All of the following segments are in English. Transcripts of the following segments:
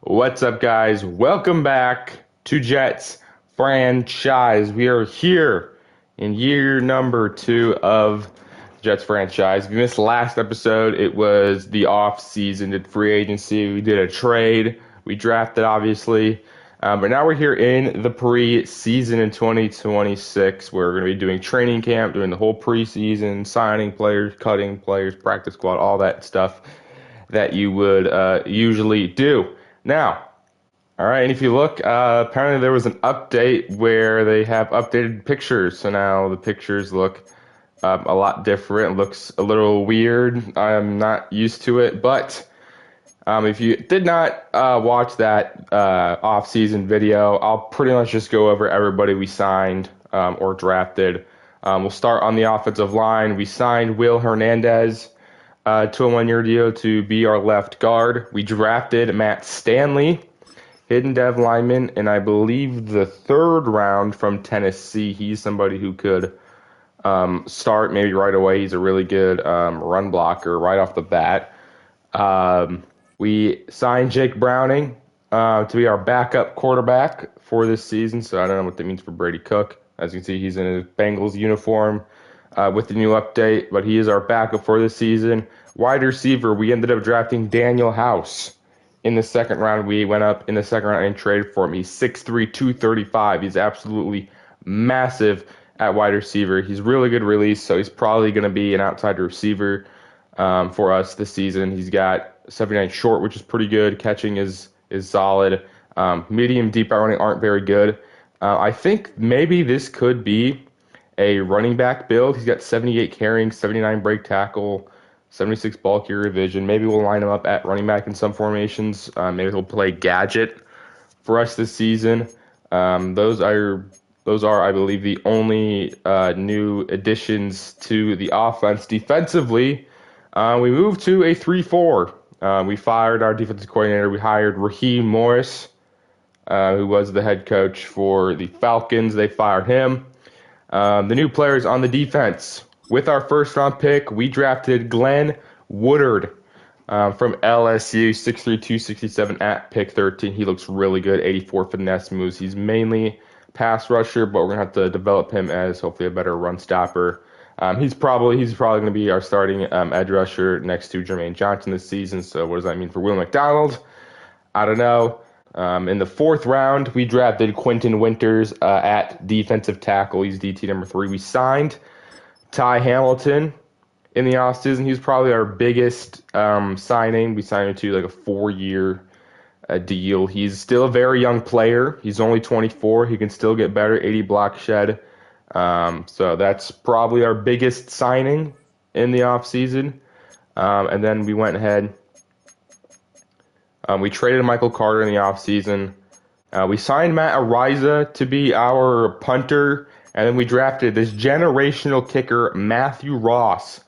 What's up, guys? Welcome back to Jets franchise. We are here in year number 2 of Jets franchise. If you missed last episode, it was the off season, did free agency. We did a trade. We drafted, obviously. But now we're here in the preseason in 2026. We're going to be doing training camp, doing the whole preseason, signing players, cutting players, practice squad, all that stuff that you would usually do. Now, all right, and if you look, apparently there was an update where they have updated pictures. So now the pictures look a lot different. It looks a little weird. I'm not used to it, but if you did not watch that off-season video, I'll pretty much just go over everybody we signed or drafted. We'll start on the offensive line. We signed Will Hernandez to a 1-year deal to be our left guard. We drafted Matt Stanley, hidden dev lineman, and I believe the 3rd round from Tennessee. He's somebody who could start maybe right away. He's a really good run blocker right off the bat. We signed Jake Browning to be our backup quarterback for this season, so I don't know what that means for Brady Cook. As you can see, he's in his Bengals uniform with the new update, but he is our backup for this season. Wide receiver, we ended up drafting Daniel House in the 2nd round. We went up in the 2nd round and traded for him. He's 6'3", 235. He's absolutely massive at wide receiver. He's really good release, so he's probably going to be an outside receiver for us this season. He's got 79 short, which is pretty good. Catching is solid. Medium, deep running aren't very good. I think maybe this could be a running back build. He's got 78 carrying, 79 break tackle, 76 ball carrier vision. Maybe we'll line him up at running back in some formations. Maybe he'll play gadget for us this season. Those are, I believe, the only new additions to the offense. Defensively, we moved to a 3-4. We fired our defensive coordinator. We hired Raheem Morris, who was the head coach for the Falcons. They fired him. The new players on the defense. With our 1st round pick, we drafted Glenn Woodard from LSU, 6'3", 267 at pick 13. He looks really good, 84 finesse moves. He's mainly pass rusher, but we're going to have to develop him as hopefully a better run stopper. He's probably going to be our starting edge rusher next to Jermaine Johnson this season. So what does that mean for Will McDonald? I don't know. In the 4th round, we drafted Quentin Winters at defensive tackle. He's DT number 3. We signed Ty Hamilton in the offseason. He's probably our biggest signing. We signed him to like a 4-year deal. He's still a very young player. He's only 24. He can still get better. 80 block shed. So that's probably our biggest signing in the offseason. And then we went ahead. We traded Michael Carter in the offseason. We signed Matt Ariza to be our punter. And then we drafted this generational kicker, Matthew Ross,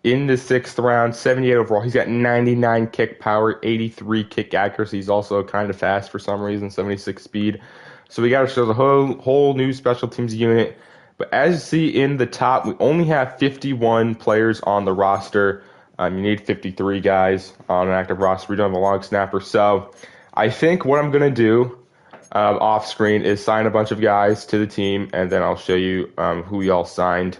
in the 6th round, 78 overall. He's got 99 kick power, 83 kick accuracy. He's also kind of fast for some reason, 76 speed. So we got ourselves a whole new special teams unit. But as you see in the top, we only have 51 players on the roster. You need 53 guys on an active roster. We don't have a long snapper. So I think what I'm going to do off screen is sign a bunch of guys to the team, and then I'll show you who we all signed.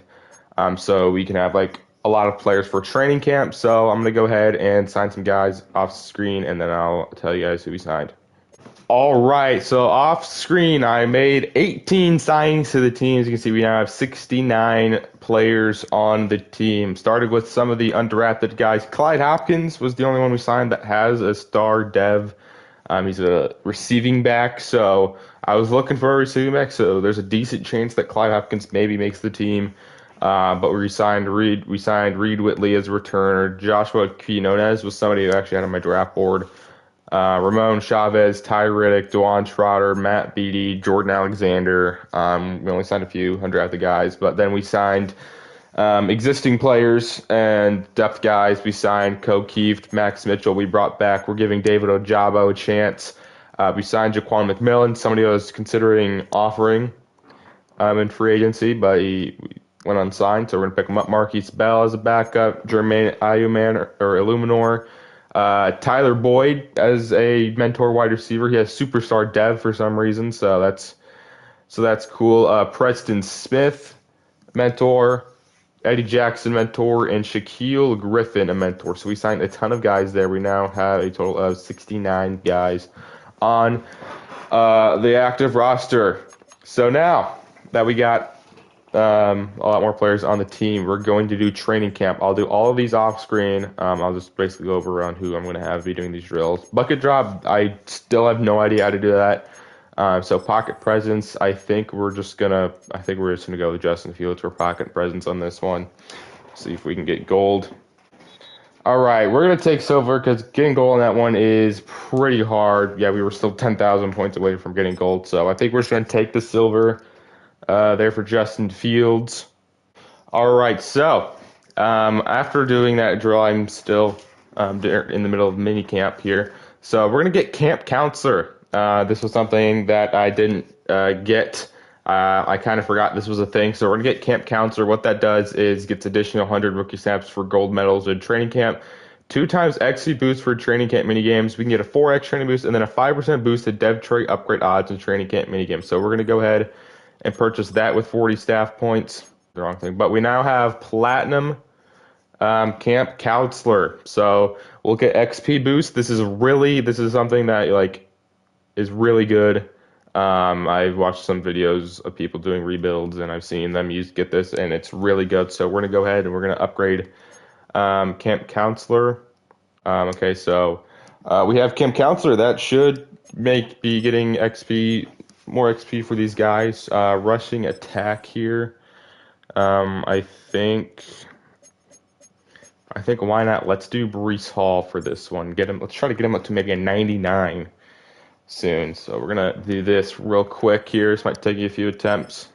So we can have like a lot of players for training camp. So I'm going to go ahead and sign some guys off screen, and then I'll tell you guys who we signed. All right, so off screen, I made 18 signings to the team. As you can see, we now have 69 players on the team. Started with some of the undrafted guys. Clyde Hopkins was the only one we signed that has a star dev. He's a receiving back, so I was looking for a receiving back, so there's a decent chance that Clyde Hopkins maybe makes the team. But we signed Reed Whitley as a returner. Joshua Quinones was somebody who actually had on my draft board. Ramon Chavez, Ty Riddick, Dewan Schroeder, Matt Beatty, Jordan Alexander. We only signed a few undrafted guys, but then we signed existing players and depth guys. We signed Ko Kieft, Max Mitchell. We brought back. We're giving David Ojabo a chance. We signed Jaquan McMillan, somebody I was considering offering in free agency, but he went unsigned, so we're going to pick him up. Marquise Bell as a backup. Jermaine Ayuman or Illuminor. Tyler Boyd as a mentor wide receiver. He has superstar dev for some reason, so that's cool. Preston Smith, mentor. Eddie Jackson, mentor, and Shaquille Griffin, a mentor. So we signed a ton of guys there. We now have a total of 69 guys on the active roster. So now that we got a lot more players on the team, we're going to do training camp. I'll do all of these off screen. I'll just basically go over on who I'm going to have be doing these drills. Bucket drop, I still have no idea how to do that. So pocket presence, I think we're just gonna go with Justin Fields for pocket presence on this one. See if we can get gold. All right, we're gonna take silver because getting gold on that one is pretty hard. Yeah, we were still 10,000 points away from getting gold, so I think we're just gonna take the silver there for Justin Fields. All right, so after doing that drill, I'm still in the middle of mini camp here. So we're gonna get camp counselor. This was something that I didn't get. I kind of forgot this was a thing. So we're gonna get camp counselor. What that does is gets additional 100 rookie snaps for gold medals in training camp. 2 times XP boost for training camp minigames. We can get a 4x training boost and then a 5% boost to dev trait upgrade odds in training camp minigames. So we're gonna go ahead and purchase that with 40 staff points. The wrong thing, but we now have platinum camp counselor. So we'll get XP boost. This is something that is really good. I've watched some videos of people doing rebuilds, and I've seen them get this, and it's really good. So we're gonna go ahead and we're gonna upgrade camp counselor. Okay, so we have camp counselor. That should be getting more XP for these guys. Rushing attack here. I think why not? Let's do Breece Hall for this one. Let's try to get him up to maybe a 99 soon. So we're gonna do this real quick here. This might take you a few attempts.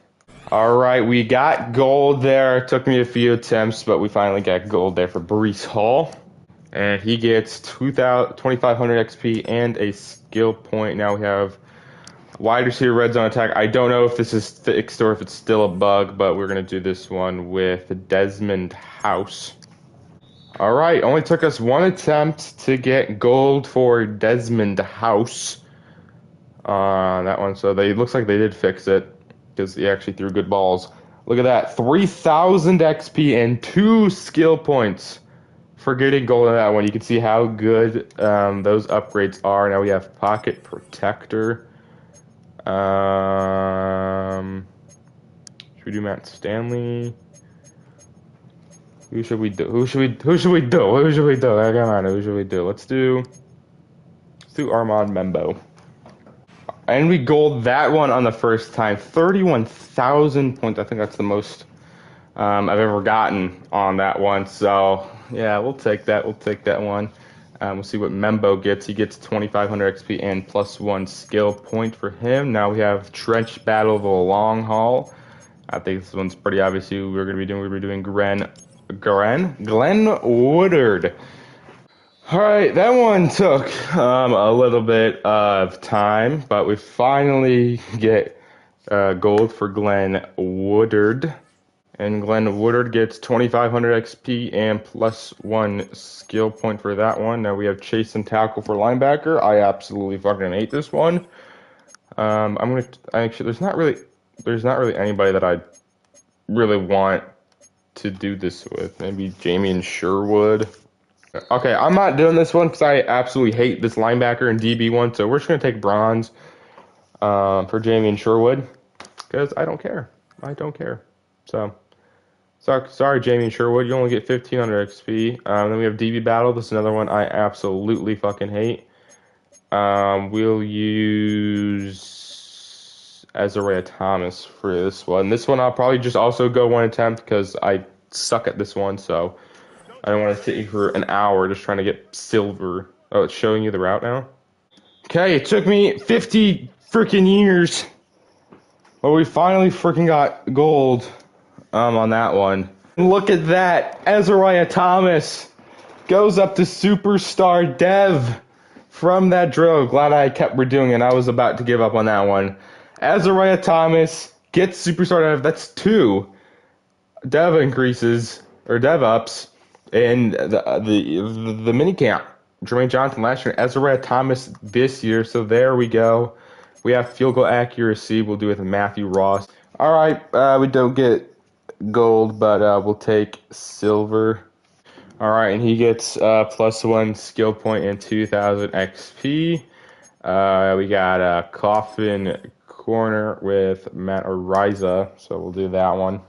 All right, we got gold there. It took me a few attempts, but we finally got gold there for Breece Hall. And he gets 2,500 XP and a skill point. Now we have wide receiver red zone attack. I don't know if this is fixed or if it's still a bug, but we're going to do this one with Desmond House. All right, only took us one attempt to get gold for Desmond House. That one, so looks like they did fix it because he actually threw good balls. Look at that, 3,000 XP and 2 skill points for getting gold on that one. You can see how good those upgrades are. Now we have pocket protector. Should we do Matt Stanley? Who should we do? Come on, who should we do? Let's do Armand Membo. And we gold that one on the first time. 31,000 points. I think that's the most I've ever gotten on that one. So yeah, we'll take that. We'll take that one. We'll see what Membo gets. He gets 2,500 XP and +1 skill point for him. Now we have Trench Battle of the Long Haul. I think this one's pretty obvious who we're going to be doing. We're going to be doing Glenn Woodard. All right, that one took a little bit of time, but we finally get gold for Glenn Woodard. And Glenn Woodard gets 2,500 XP and +1 skill point for that one. Now we have chase and tackle for linebacker. I absolutely fucking hate this one. There's not really anybody that I really want to do this with. Maybe Jamie Sherwood. Okay, I'm not doing this one because I absolutely hate this linebacker and DB one. So we're just gonna take bronze for Jamie Sherwood because I don't care. So. Sorry, Jamie Sherwood. You only get 1,500 XP. Then we have DB Battle. This is another one I absolutely fucking hate. We'll use Azariah Thomas for this one. This one I'll probably just also go one attempt because I suck at this one. So I don't want to sit here for an hour just trying to get silver. Oh, it's showing you the route now? Okay, it took me 50 freaking years. But we finally freaking got gold. On that one. Look at that. Azariah Thomas goes up to superstar dev from that drill. Glad I kept redoing it. I was about to give up on that one. Azariah Thomas gets superstar dev. That's 2 dev increases or dev ups in the mini camp. Jermaine Johnson last year, Ezra Thomas this year. So there we go. We have field goal accuracy. We'll do it with Matthew Ross. All right, we don't get gold, but we'll take silver. All right, and he gets +1 skill point and 2,000 XP. We got a coffin corner with Matt Ariza, so we'll do that one.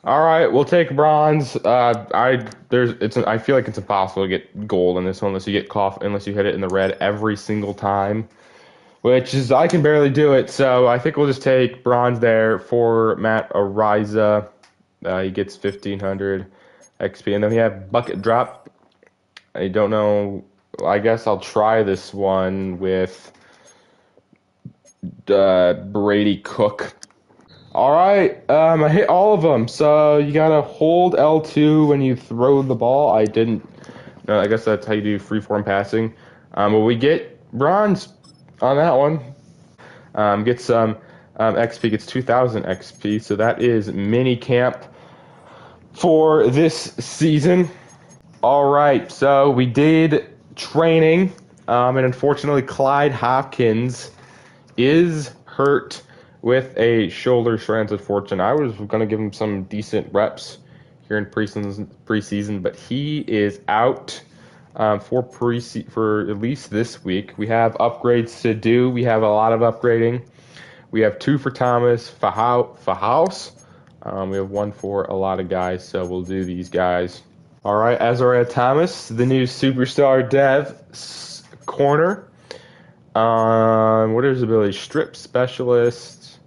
All right, we'll take bronze. I feel like it's impossible to get gold in this one unless you hit it in the red every single time, which is I can barely do it. So I think we'll just take bronze there for Matt Ariza. He gets 1,500 XP, and then we have bucket drop. I don't know. I guess I'll try this one with Brady Cook. All right, I hit all of them. So you gotta hold L2 when you throw the ball. I didn't. No, I guess that's how you do freeform passing. But we get bronze on that one. Get some XP. Gets 2,000 XP. So that is mini camp for this season. All right, so we did training, and unfortunately, Clyde Hopkins is hurt with a shoulder strain. Unfortunately, I was going to give him some decent reps here in preseason, but he is out for at least this week. We have upgrades to do. We have a lot of upgrading. We have 2 for Thomas Fahaus. We have 1 for a lot of guys, so we'll do these guys. All right, Azariah Thomas, the new superstar dev corner. What is his ability? Strip specialist,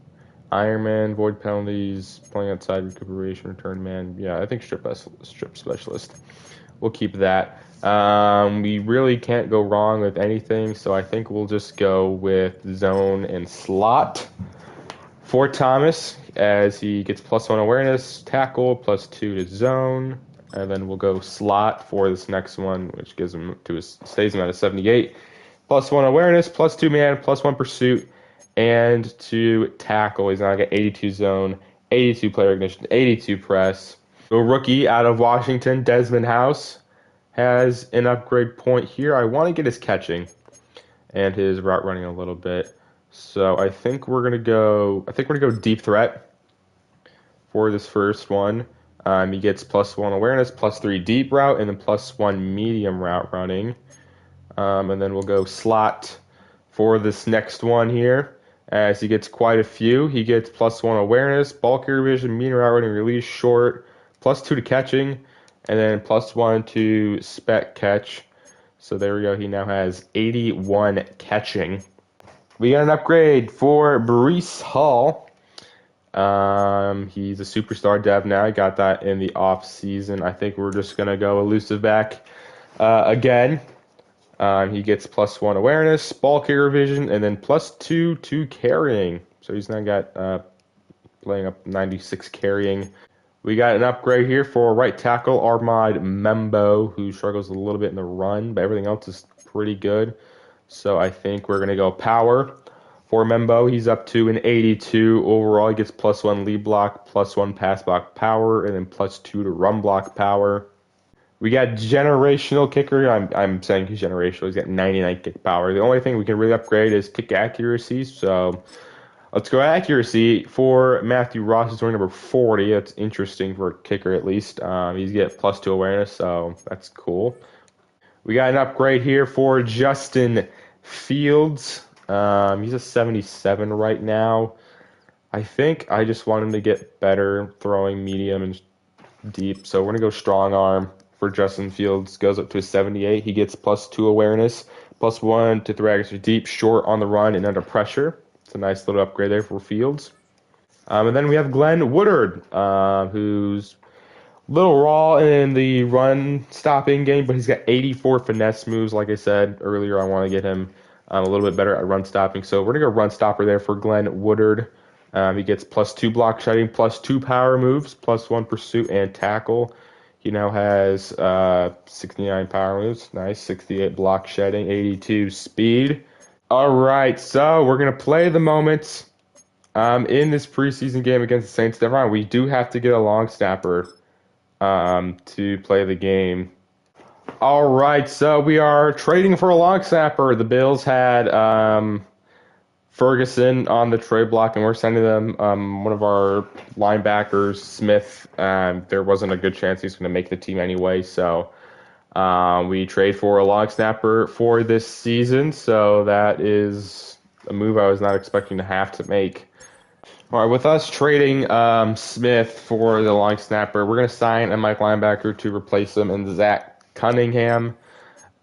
Ironman, void penalties, playing outside, recuperation, return man. Yeah, I think strip specialist. We'll keep that. We really can't go wrong with anything, so I think we'll just go with zone and slot for Thomas, as he gets +1 awareness, tackle, +2 to zone. And then we'll go slot for this next one, which gives him stays him at a 78. +1 awareness, +2 man, +1 pursuit, and to tackle. He's now got 82 zone, 82 player ignition, 82 press. The rookie out of Washington, Desmond House, has an upgrade point here. I want to get his catching and his route running a little bit. So I think we're gonna go deep threat for this first one. He gets +1 awareness, +3 deep route, and then +1 medium route running. And then we'll go slot for this next one here, as he gets quite a few. He gets +1 awareness, ball carrier vision, medium route running, release short, +2 to catching, and then +1 to spec catch. So there we go. He now has 81 catching. We got an upgrade for Breece Hall. He's a superstar dev now. I got that in the off season. I think we're just gonna go elusive back again. He gets +1 awareness, ball carrier vision, and then +2 to carrying. So he's now got playing up 96 carrying. We got an upgrade here for right tackle Armad Membo, who struggles a little bit in the run, but everything else is pretty good. So I think we're gonna go power. For Membo, he's up to an 82 overall. He gets +1 lead block, +1 pass block power, and then +2 to run block power. We got generational kicker. I'm saying he's generational. He's got 99 kick power. The only thing we can really upgrade is kick accuracy. So let's go accuracy for Matthew Ross. He's wearing number 40. That's interesting for a kicker at least. He's got +2 awareness, so that's cool. We got an upgrade here for Justin Fields. He's a 77 right now. I think I just want him to get better throwing medium and deep. So we're going to go strong arm for Justin Fields. Goes up to a 78. He gets +2 awareness, +1 to throw accuracy deep, short on the run, and under pressure. It's a nice little upgrade there for Fields. And then we have Glenn Woodard, who's a little raw in the run stopping game, but he's got 84 finesse moves. Like I said earlier, I want to get him a little bit better at run stopping. So we're going to go run stopper there for Glenn Woodard. He gets +2 block shedding, +2 power moves, +1 pursuit and tackle. He now has 69 power moves. Nice. 68 block shedding, 82 speed. All right, so we're going to play the moments in this preseason game against the Saints. Devon, we do have to get a long snapper to play the game. All right, so we are trading for a long snapper. The Bills had Ferguson on the trade block, and we're sending them one of our linebackers, Smith. There wasn't a good chance he's going to make the team anyway, so we trade for a long snapper for this season. So that is a move I was not expecting to have to make. All right, with us trading Smith for the long snapper, we're going to sign a Mike linebacker to replace him in Zach Cunningham.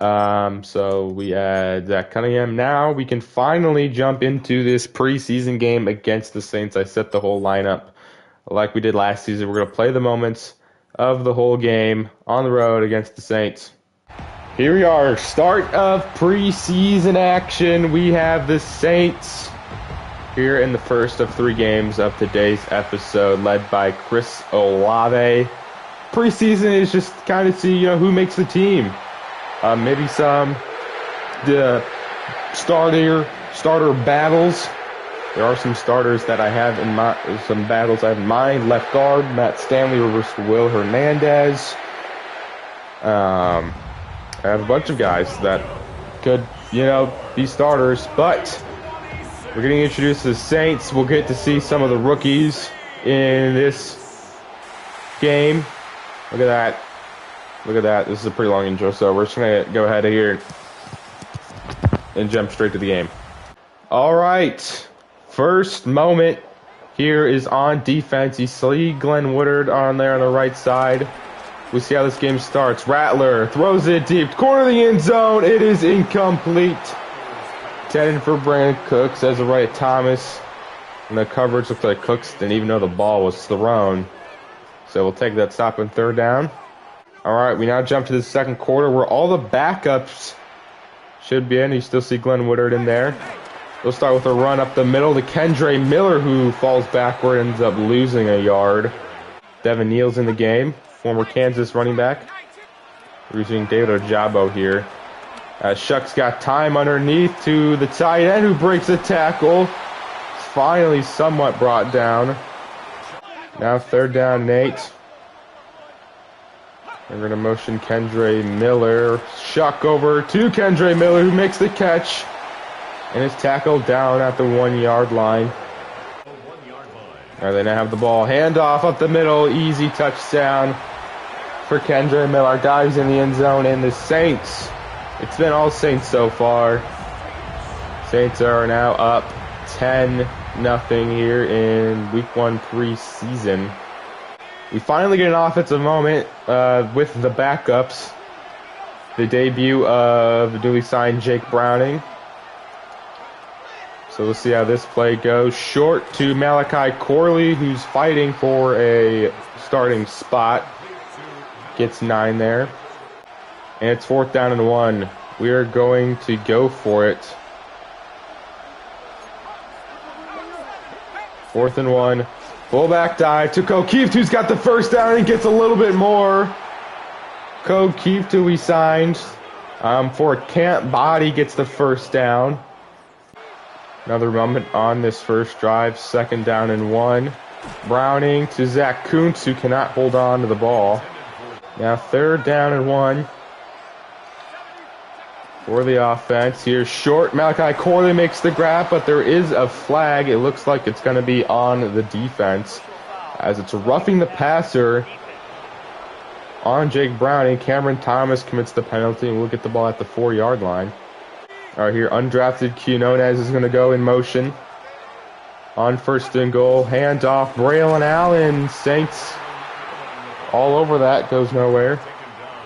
So we add Zach Cunningham. Now we can finally jump into this preseason game against the Saints. I set the whole lineup like we did last season. We're going to play the moments of the whole game on the road against the Saints. Here we are, start of preseason action. We have the Saints here in the first of 3 games of today's episode, led by Chris Olave. Preseason is just kind of see, who makes the team. Maybe some starter battles. There are some starters that I have in mind, some battles I have in mind. Left guard, Matt Stanley versus Will Hernandez. I have a bunch of guys that could, be starters, but we're getting introduced to the Saints. We'll get to see some of the rookies in this game. Look at that. Look at that. This is a pretty long intro, so we're just going to go ahead here and jump straight to the game. All right. First moment here is on defense. You see Glenn Woodard on there on the right side. We'll see how this game starts. Rattler throws it deep. Corner of the end zone. It is incomplete. Intended for Brandon Cooks as a right Thomas. And the coverage looked like Cooks didn't even know the ball was thrown. So we'll take that stop and third down. All right, we now jump to the second quarter where all the backups should be in. You still see Glenn Woodard in there. We'll start with a run up the middle to Kendre Miller, who falls backward and ends up losing a yard. Devin Neal's in the game, former Kansas running back. We're using David Ojabo here. Shuck's got time underneath to the tight end who breaks a tackle. It's finally somewhat brought down. Now third down, Nate. We're going to motion Kendre Miller. Shuck over to Kendre Miller, who makes the catch. And is tackled down at the 1 yard line. All right, they now have the ball. Handoff up the middle. Easy touchdown for Kendre Miller. Dives in the end zone. And the Saints, it's been all Saints so far. Saints are now up 10-0 here in week 1 preseason. We finally get an offensive moment with the backups. The debut of the newly signed Jake Browning. So we'll see how this play goes. Short to Malachi Corley, who's fighting for a starting spot. Gets 9 there. And it's 4th down and 1. We are going to go for it. 4th and 1. Fullback dive to O'Keefe, who's got the first down and gets a little bit more. O'Keefe, who we signed for Camp Body, gets the first down. Another moment on this first drive. 2nd down and 1. Browning to Zach Kuntz, who cannot hold on to the ball. Now 3rd down and 1 for the offense. Here's short. Malachi Corley makes the grab, but there is a flag. It looks like it's going to be on the defense as it's roughing the passer on Jake Browning. Cameron Thomas commits the penalty, and we'll get the ball at the 4 yard line. All right, here, undrafted Quinones is going to go in motion. On 1st and goal, handoff, Braylon Allen. Saints all over that, goes nowhere.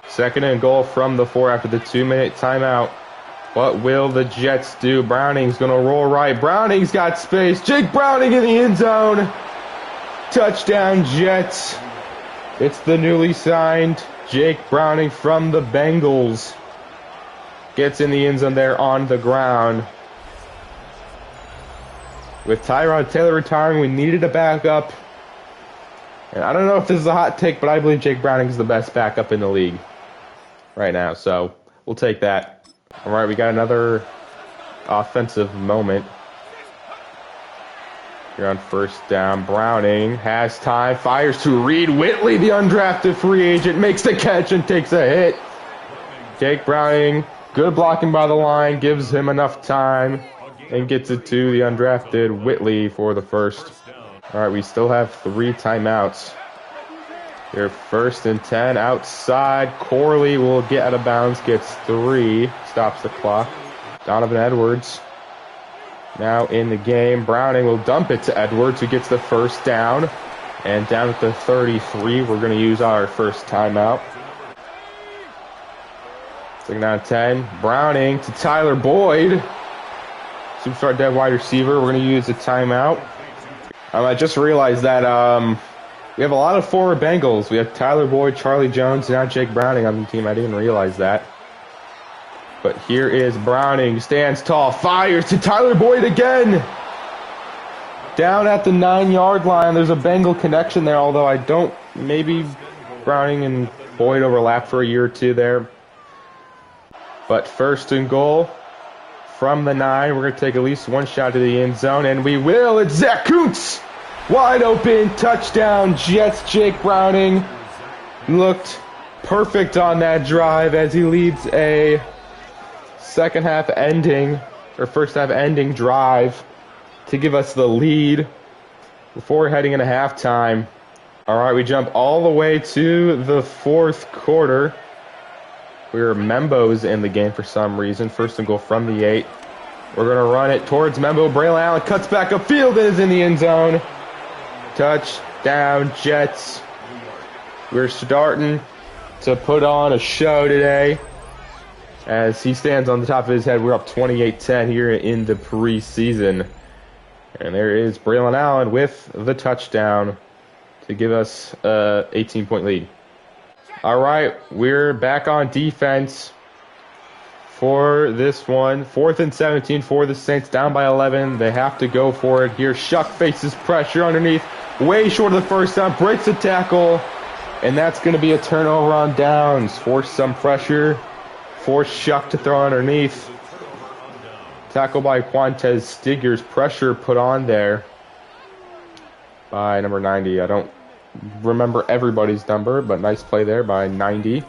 2nd and goal from the 4 after the 2-minute timeout. What will the Jets do? Browning's going to roll right. Browning's got space. Jake Browning in the end zone. Touchdown, Jets. It's the newly signed Jake Browning from the Bengals. Gets in the end zone there on the ground. With Tyrod Taylor retiring, we needed a backup. And I don't know if this is a hot take, but I believe Jake Browning is the best backup in the league right now. So we'll take that. All right, we got another offensive moment. Here on 1st down. Browning has time, fires to Reed Whitley, the undrafted free agent, makes the catch and takes a hit. Jake Browning, good blocking by the line, gives him enough time and gets it to the undrafted Whitley for the first. All right, we still have 3 timeouts. Here, 1st and 10 outside. Corley will get out of bounds, gets 3, stops the clock. Donovan Edwards now in the game. Browning will dump it to Edwards, who gets the first down. And down at the 33, we're going to use our first timeout. 2nd down 10. Browning to Tyler Boyd. Superstar dead wide receiver. We're going to use a timeout. I just realized that we have a lot of forward Bengals. We have Tyler Boyd, Charlie Jones, and now Jake Browning on the team. I didn't realize that. But here is Browning. Stands tall. Fires to Tyler Boyd again. Down at the 9-yard line. There's a Bengal connection there, although I don't. Maybe Browning and Boyd overlap for a year or two there. But 1st and goal from the 9. We're going to take at least one shot to the end zone, and we will. It's Zach Kuntz. Wide open. Touchdown, Jets. Jake Browning looked perfect on that drive as he leads a first half ending drive to give us the lead before heading into halftime. All right, we jump all the way to the 4th quarter. We're Membo's in the game for some reason. 1st and goal from the 8. We're going to run it towards Membo. Braylon Allen cuts back upfield and is in the end zone. Touchdown, Jets. We're starting to put on a show today. As he stands on the top of his head, we're up 28-10 here in the preseason. And there is Braylon Allen with the touchdown to give us an 18-point lead. All right, we're back on defense for this one. 4th and 17 for the Saints, down by 11. They have to go for it here. Shuck faces pressure underneath, way short of the first down, breaks the tackle, and that's going to be a turnover on downs. Force some pressure, force Shuck to throw underneath. Tackle by Quantez Stiggers, pressure put on there by number 90. I don't remember everybody's number, but nice play there by 90. And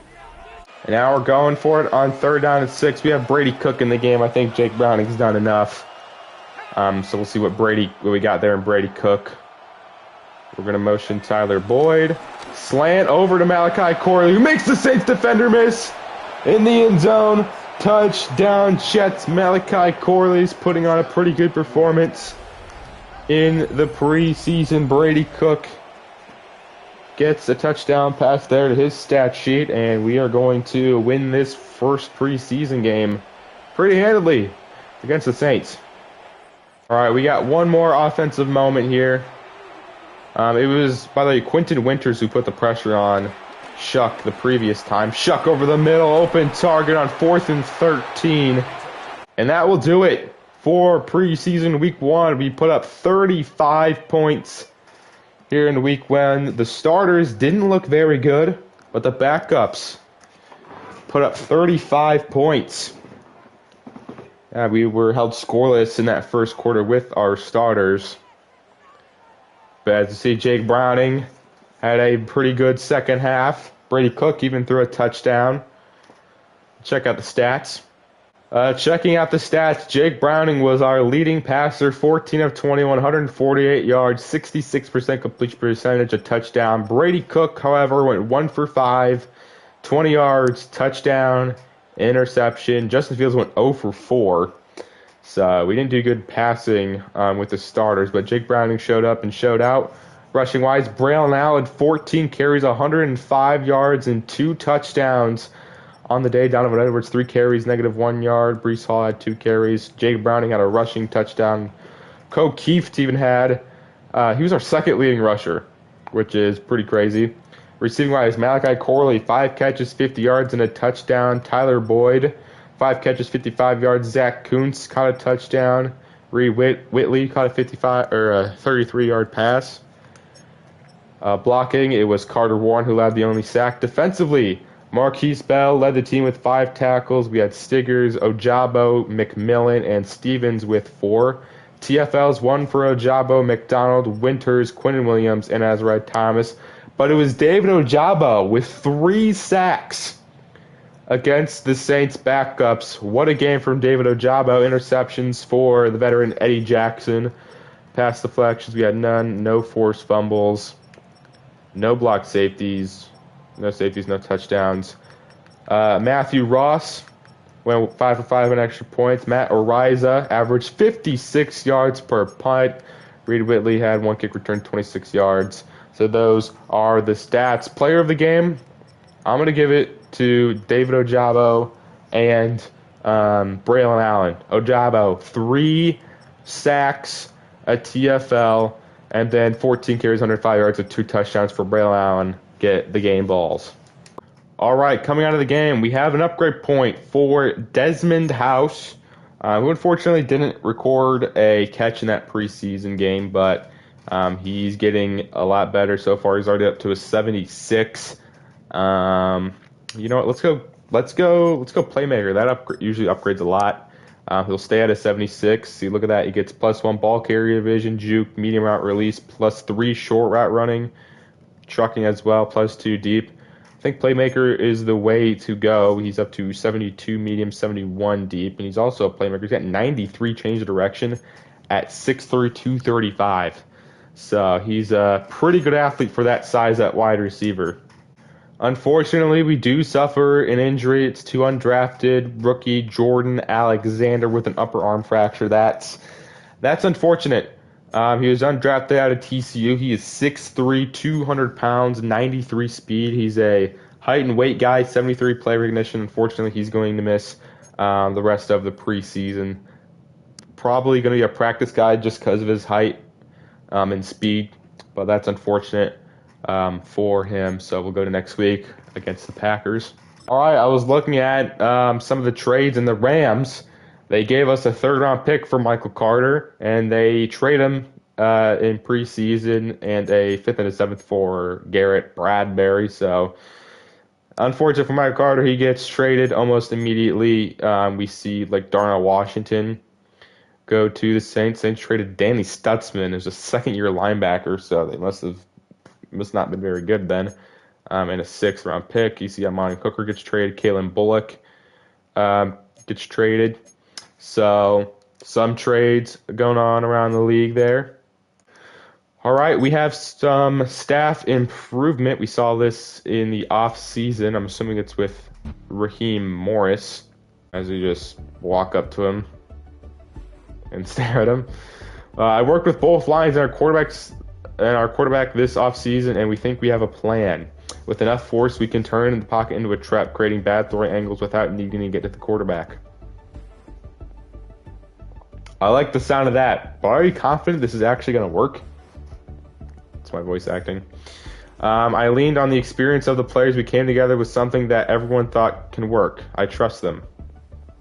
now we're going for it on 3rd down and 6. We have Brady Cook in the game. I think Jake Browning's done enough. So we'll see what we got there in Brady Cook. We're going to motion Tyler Boyd. Slant over to Malachi Corley, who makes the Saints defender miss in the end zone. Touchdown, Jets. Malachi Corley's putting on a pretty good performance in the preseason. Brady Cook gets a touchdown pass there to his stat sheet, and we are going to win this first preseason game pretty handedly against the Saints. All right, we got one more offensive moment here. It was, by the way, Quentin Winters who put the pressure on Shuck the previous time. Shuck over the middle, open target on 4th and 13. And that will do it for preseason week 1. We put up 35 points here in week 1. The starters didn't look very good, but the backups put up 35 points. We were held scoreless in that 1st quarter with our starters. But as you see, Jake Browning had a pretty good 2nd half. Brady Cook even threw a touchdown. Check out the stats. Checking out the stats, Jake Browning was our leading passer, 14 of 21, 148 yards, 66% completion percentage, a touchdown. Brady Cook, however, went 1 for 5, 20 yards, touchdown, interception. Justin Fields went 0 for 4. So we didn't do good passing with the starters, but Jake Browning showed up and showed out. Rushing-wise, Braylon Allen, 14 carries, 105 yards, and 2 touchdowns on the day. Donovan Edwards, 3 carries, -1 yard. Breece Hall had 2 carries. Jake Browning had a rushing touchdown. Ko Kieft even had, he was our 2nd leading rusher, which is pretty crazy. Receiving-wise, Malachi Corley, 5 catches, 50 yards, and a touchdown. Tyler Boyd, 5 catches, 55 yards. Zach Kuntz caught a touchdown. Reed Whitley caught a 33-yard pass. Blocking, it was Carter Warren who led the only sack. Defensively, Marquise Bell led the team with 5 tackles. We had Stiggers, Ojabo, McMillan, and Stevens with 4. TFLs, 1 for Ojabo, McDonald, Winters, Quentin Williams, and Azariah Thomas. But it was David Ojabo with 3 sacks against the Saints backups. What a game from David Ojabo. Interceptions for the veteran Eddie Jackson. Pass deflections, we had none. No forced fumbles. No blocked safeties. No safeties, no touchdowns. Matthew Ross went 5 for 5 on extra points. Matt Ariza averaged 56 yards per punt. Reed Whitley had one kick return, 26 yards. So those are the stats. Player of the game, I'm going to give it to David Ojabo and Braylon Allen. Ojabo, 3 sacks, a TFL, and then 14 carries, 105 yards with 2 touchdowns for Braylon Allen. Get the game balls. All right, coming out of the game, we have an upgrade point for Desmond House, who unfortunately didn't record a catch in that preseason game, but he's getting a lot better so far. He's already up to a 76. You know what? Let's go playmaker. That usually upgrades a lot. He'll stay at a 76. See, look at that. He gets +1 ball carrier division, juke, medium route release, +3 short route running, trucking as well, +2 deep. I think playmaker is the way to go. He's up to 72 medium, 71 deep, and he's also a playmaker. He's got 93 change of direction at 6'3", 235. So he's a pretty good athlete for that size at wide receiver. Unfortunately, we do suffer an injury. It's to undrafted rookie Jordan Alexander with an upper arm fracture. That's unfortunate. He was undrafted out of TCU. He is 6'3", 200 pounds, 93 speed. He's a height and weight guy, 73 play recognition. Unfortunately, he's going to miss the rest of the preseason. Probably going to be a practice guy just because of his height and speed, but that's unfortunate for him. So we'll go to next week against the Packers. All right, I was looking at some of the trades in the Rams. They gave us a 3rd-round pick for Michael Carter, and they trade him in preseason, and a 5th and a 7th for Garrett Bradbury. So, unfortunate for Michael Carter, he gets traded almost immediately. We see like Darnell Washington go to the Saints. Saints traded Danny Stutzman, who's a 2nd-year linebacker, so they must not been very good then. And a 6th-round pick. You see Amani Cooker gets traded. Kalen Bullock gets traded. So some trades going on around the league there. All right, we have some staff improvement. We saw this in the off season. I'm assuming it's with Raheem Morris, as we just walk up to him and stare at him. I worked with both lines and our quarterback this offseason, and we think we have a plan. With enough force, we can turn the pocket into a trap, creating bad throwing angles without needing to get to the quarterback. I like the sound of that, but are you confident this is actually going to work? That's my voice acting. I leaned on the experience of the players. We came together with something that everyone thought can work. I trust them.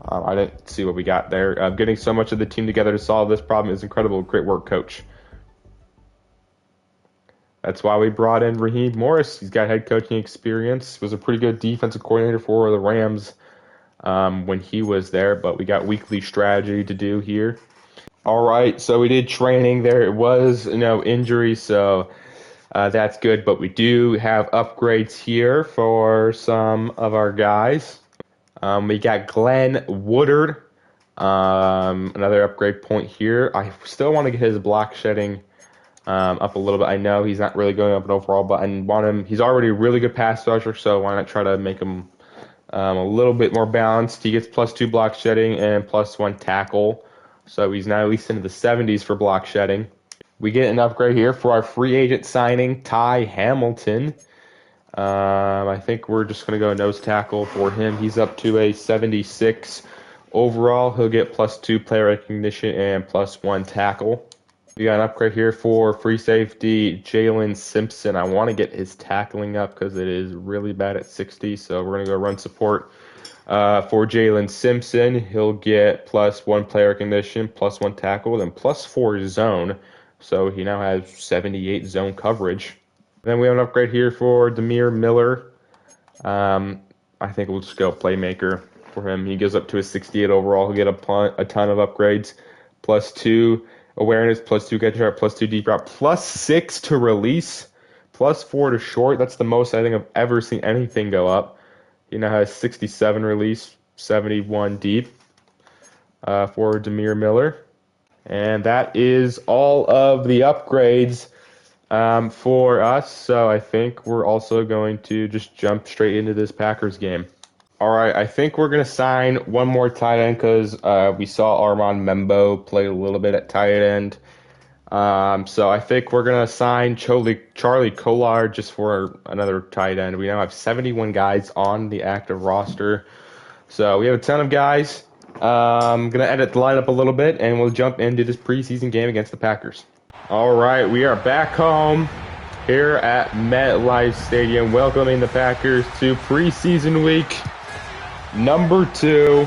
I didn't see what we got there. Getting so much of the team together to solve this problem is incredible. Great work, coach. That's why we brought in Raheem Morris. He's got head coaching experience. Was a pretty good defensive coordinator for the Rams when he was there, but we got weekly strategy to do here. All right, so we did training. There was no injury, so that's good, but we do have upgrades here for some of our guys. We got Glenn Woodard, another upgrade point here. I still want to get his block shedding up a little bit. I know he's not really going up in overall, but I want him. He's already a really good pass rusher, so why not try to make him a little bit more balanced? He gets +2 block shedding and +1 tackle, so he's now at least into the 70s for block shedding. We get an upgrade here for our free agent signing, Ty Hamilton. I think we're just going to go nose tackle for him. He's up to a 76 overall. He'll get +2 player recognition and +1 tackle. We got an upgrade here for free safety, Jalen Simpson. I want to get his tackling up because it is really bad at 60, so we're going to go run support for Jalen Simpson. He'll get +1 player recognition, +1 tackle, then +4 zone. So he now has 78 zone coverage. Then we have an upgrade here for Demir Miller. I think we'll just go playmaker for him. He goes up to a 68 overall. He'll get a ton of upgrades. +2 awareness, +2 catch route, +2 deep route, +6 to release, +4 to short. That's the most I think I've ever seen anything go up. He now has 67 release, 71 deep for Demir Miller. And that is all of the upgrades for us. So I think we're also going to just jump straight into this Packers game. All right, I think we're going to sign one more tight end because we saw Armand Membo play a little bit at tight end. So I think we're going to sign Charlie Kolar just for another tight end. We now have 71 guys on the active roster. So we have a ton of guys. I'm going to edit the lineup a little bit, and we'll jump into this preseason game against the Packers. All right, we are back home here at MetLife Stadium, welcoming the Packers to preseason week number 2.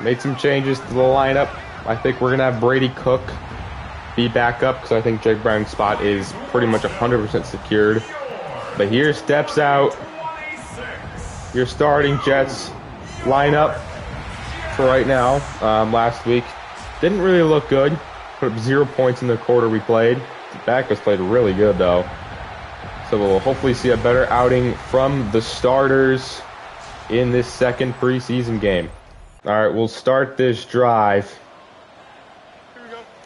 Made some changes to the lineup. I think we're going to have Brady Cook be back up because I think Jake Brown's spot is pretty much 100% secured. But here steps out your starting Jets lineup for right now. Last week didn't really look good. Put up 0 points in the quarter we played. The Packers played really good though. So we'll hopefully see a better outing from the starters in this second preseason game. All right, we'll start this drive.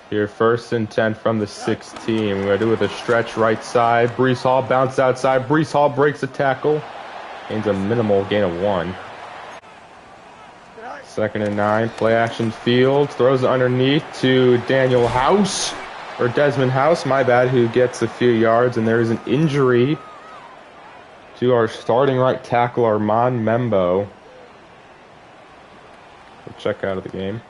Here, 1st and 10 from the 16. We're going to do it with a stretch right side. Breece Hall bounce outside. Breece Hall breaks the tackle. Gains a minimal gain of 1. 2nd and 9. Play action Fields. Throws it underneath to Daniel House. Or Desmond House, my bad, who gets a few yards. And there is an injury to our starting right tackle, Armand Membo. We'll check out of the game.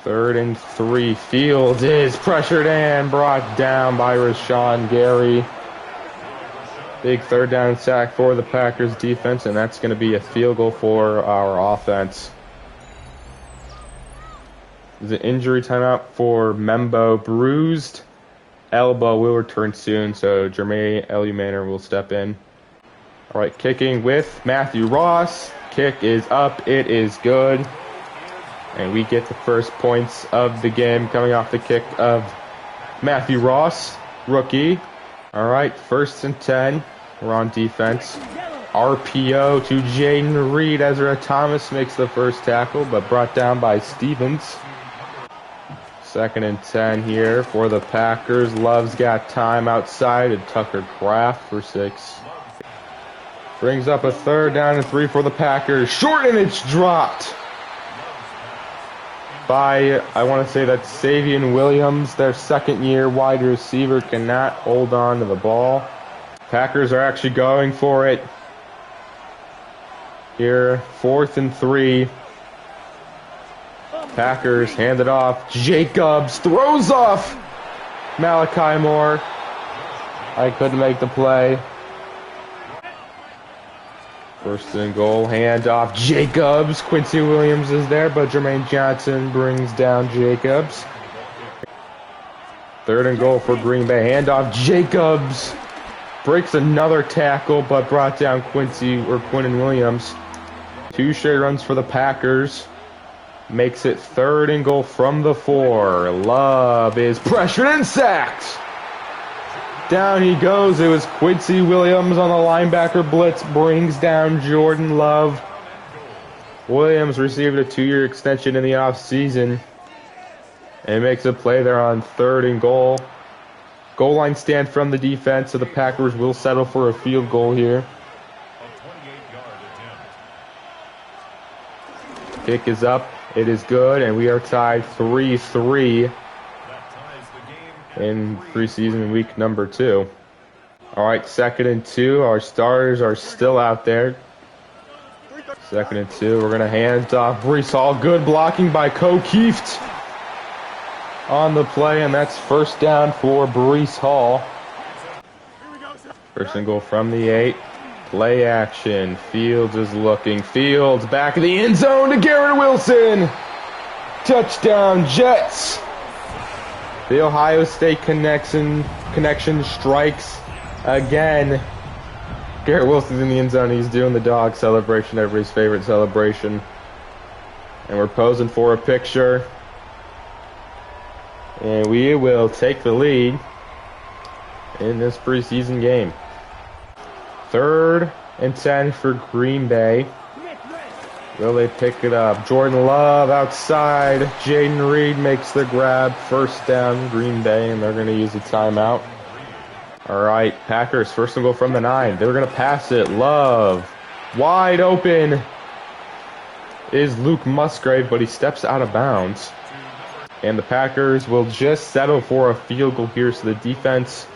3rd and 3. Fields is pressured and brought down by Rashawn Gary. Big 3rd down sack for the Packers defense, and that's going to be a field goal for our offense. There's an injury timeout for Membo. Bruised elbow will return soon, so Jermaine Elumanor will step in. All right, kicking with Matthew Ross. Kick is up. It is good. And we get the first points of the game coming off the kick of Matthew Ross, rookie. All right, 1st and 10. We're on defense. RPO to Jaden Reed. Ezra Thomas makes the first tackle, but brought down by Stevens. 2nd and 10 here for the Packers. Love's got time outside to Tucker Kraft for 6. Brings up a 3rd down and 3 for the Packers. Short, and it's dropped by, I want to say that's Savion Williams, their 2nd-year wide receiver, cannot hold on to the ball. Packers are actually going for it. Here, 4th and 3. Packers hand it off. Jacobs throws off Malachi Moore. I couldn't make the play. 1st and goal, hand off Jacobs. Quincy Williams is there, but Jermaine Johnson brings down Jacobs. 3rd and goal for Green Bay. Hand off Jacobs. Breaks another tackle, but brought down Quinnen Williams. 2 straight runs for the Packers. Makes it 3rd and goal from the 4. Love is pressured and sacked. Down he goes. It was Quincy Williams on the linebacker blitz. Brings down Jordan Love. Williams received a 2-year extension in the offseason. And makes a play there on 3rd and goal. Goal line stand from the defense, so the Packers will settle for a field goal here. Kick is up. It is good, and we are tied 3-3. In preseason week number 2. All right, 2nd and 2. Our starters are still out there. 2nd and 2. We're going to hand off Breece Hall. Good blocking by Kieft on the play, and that's 1st down for Breece Hall. 1st and goal from the 8. Play action. Fields is looking. Fields back in the end zone to Garrett Wilson. Touchdown, Jets. The Ohio State connection strikes again. Garrett Wilson's in the end zone. He's doing the dog celebration, everybody's favorite celebration. And we're posing for a picture. And we will take the lead in this preseason game. 3rd and 10 for Green Bay. Will they pick it up? Jordan Love outside. Jaden Reed makes the grab. 1st down, Green Bay, and they're going to use a timeout. All right, Packers, 1st and goal from the 9. They're going to pass it. Love. Wide open is Luke Musgrave, but he steps out of bounds. And the Packers will just settle for a field goal here, so the defense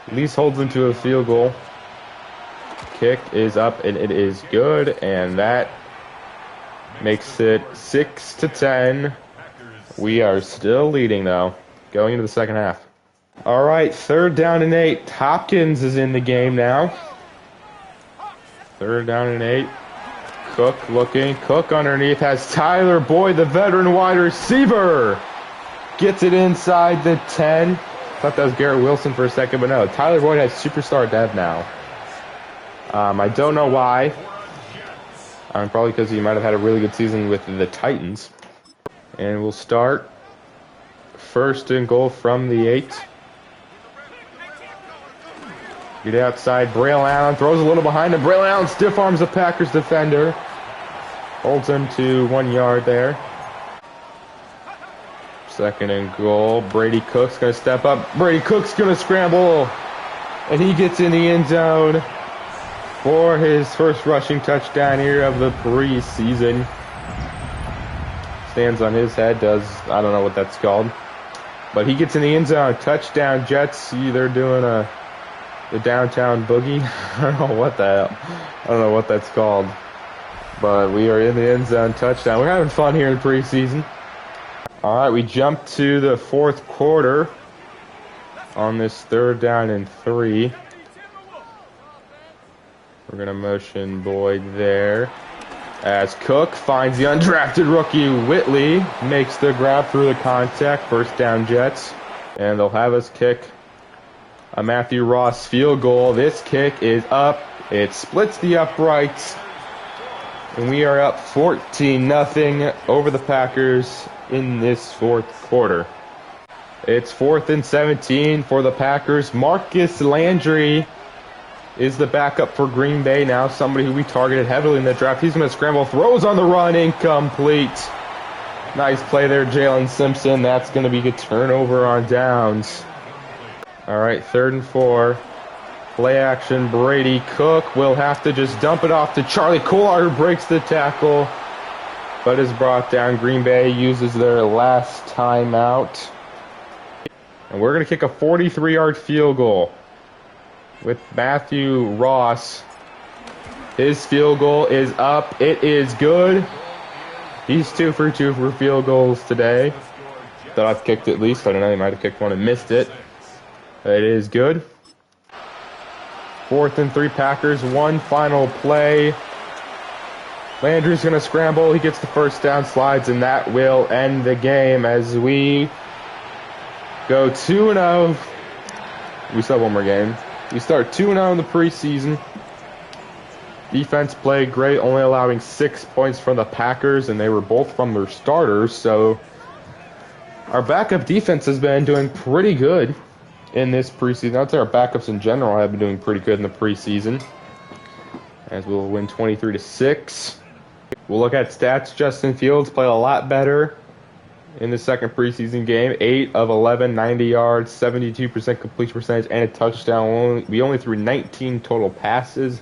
at least holds them to a field goal. Kick is up, and it is good, and that makes it 6-10. We are still leading, though, going into the second half. All right, 3rd down and 8. Hopkins is in the game now. 3rd down and 8. Cook looking. Cook underneath has Tyler Boyd, the veteran wide receiver. Gets it inside the 10. Thought that was Garrett Wilson for a second, but no. Tyler Boyd has superstar dev now. I don't know why. Probably because he might have had a really good season with the Titans. And we'll start 1st and goal from the 8. Get outside. Braylon Allen throws a little behind him. Braylon Allen stiff arms the Packers defender. Holds him to 1 yard there. 2nd and goal. Brady Cook's going to step up. Brady Cook's going to scramble. And he gets in the end zone for his 1st rushing touchdown here of the preseason. Stands on his head, does, I don't know what that's called. But he gets in the end zone. Touchdown Jets. See, they're doing the downtown boogie. I don't know what that's called. But we are in the end zone. Touchdown. We're having fun here in preseason. All right, we jump to the 4th quarter on this 3rd down and 3. We're going to motion Boyd there. As Cook finds the undrafted rookie Whitley, makes the grab through the contact. 1st down Jets. And they'll have us kick a Matthew Ross field goal. This kick is up. It splits the uprights. And we are up 14-0 over the Packers in this 4th quarter. It's 4th and 17 for the Packers. Marcus Landry is the backup for Green Bay now, somebody who we targeted heavily in the draft. He's going to scramble, throws on the run, incomplete. Nice play there, Jalen Simpson. That's going to be a turnover on downs. All right, 3rd and 4. Play action, Brady Cook will have to just dump it off to Charlie Kolar, who breaks the tackle, but is brought down. Green Bay uses their last timeout. And we're going to kick a 43-yard field goal with Matthew Ross. His field goal is up. It is good. He's 2 for 2 for field goals today. Thought I've kicked at least. I don't know. He might have kicked one and missed it. It is good. 4th and 3 Packers. One final play. Landry's going to scramble. He gets the 1st down, slides, and that will end the game as we go 2-0. We still have one more game. We start 2-0 in the preseason. Defense played great, only allowing 6 points from the Packers, and they were both from their starters. So our backup defense has been doing pretty good in this preseason. I'd say our backups in general have been doing pretty good in the preseason, as we'll win 23-6. We'll look at stats. Justin Fields played a lot better in the 2nd preseason game. 8 of 11, 90 yards, 72% completion percentage, and a touchdown. We only threw 19 total passes,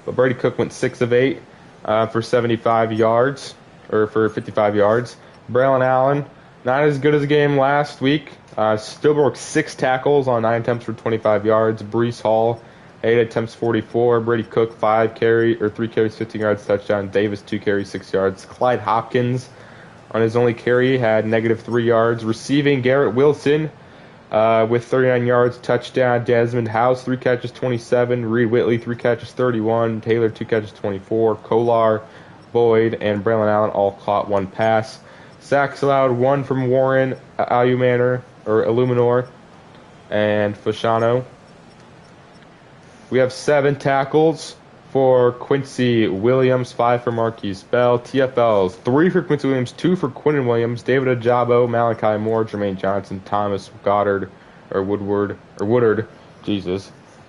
but Brady Cook went 6 of 8 for 75 yards, or for 55 yards. Braylon Allen, not as good as a game last week. Still broke 6 tackles on 9 attempts for 25 yards. Breece Hall, 8 attempts, 44. Brady Cook, 3 carries, 15 yards, touchdown. Davis, 2 carries, 6 yards. Clyde Hopkins, on his only carry, had -3 yards. Receiving, Garrett Wilson with 39 yards, touchdown. Desmond House, 3 catches, 27. Reed Whitley, 3 catches, 31. Taylor, 2 catches, 24. Kolar, Boyd, and Braylon Allen all caught 1 pass. Sacks allowed, 1 from Warren, Illuminor, and Fasciano. We have 7 tackles for Quincy Williams, 5 for Marquise Bell. TFLs, 3 for Quincy Williams, 2 for Quinnen Williams, David Ajabo, Malachi Moore, Jermaine Johnson, Thomas Woodard,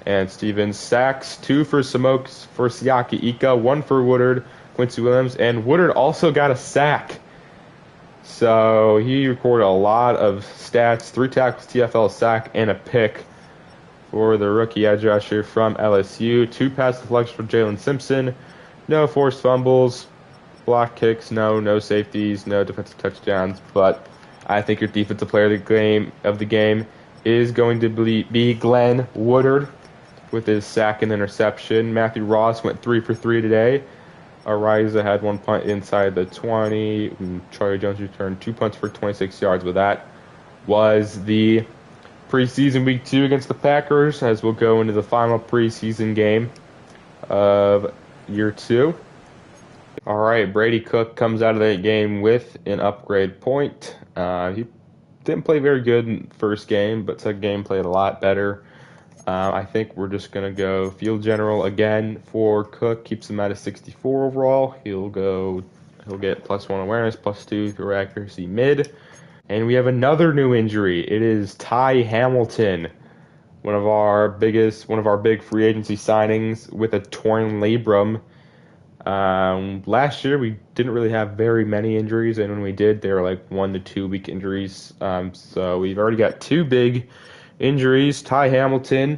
and Stevens. Sacks, 2 for Smokes for Siaki Ika, 1 for Woodard, Quincy Williams, and Woodard also got a sack. So he recorded a lot of stats, 3 tackles, TFL, sack, and a pick for the rookie edge rusher from LSU. 2 pass deflections for Jalen Simpson, no forced fumbles, block kicks, no safeties, no defensive touchdowns. But I think your defensive player of the game is going to be Glenn Woodard with his sack and interception. Matthew Ross went 3 for 3 today. Ariza had 1 punt inside the 20. Charlie Jones returned 2 punts for 26 yards, but that was the preseason week 2 against the Packers, as we'll go into the final preseason game of year 2. All right, Brady Cook comes out of that game with an upgrade point. He didn't play very good in the first game, but second game played a lot better. I think we're just going to go field general again for Cook. Keeps him at a 64 overall. He'll get +1 awareness, +2 through accuracy mid. And we have another new injury. It is Ty Hamilton, one of our big free agency signings, with a torn labrum. Last year we didn't really have very many injuries, and when we did, they were like 1 to 2 week injuries. So we've already got 2 big injuries. Ty Hamilton,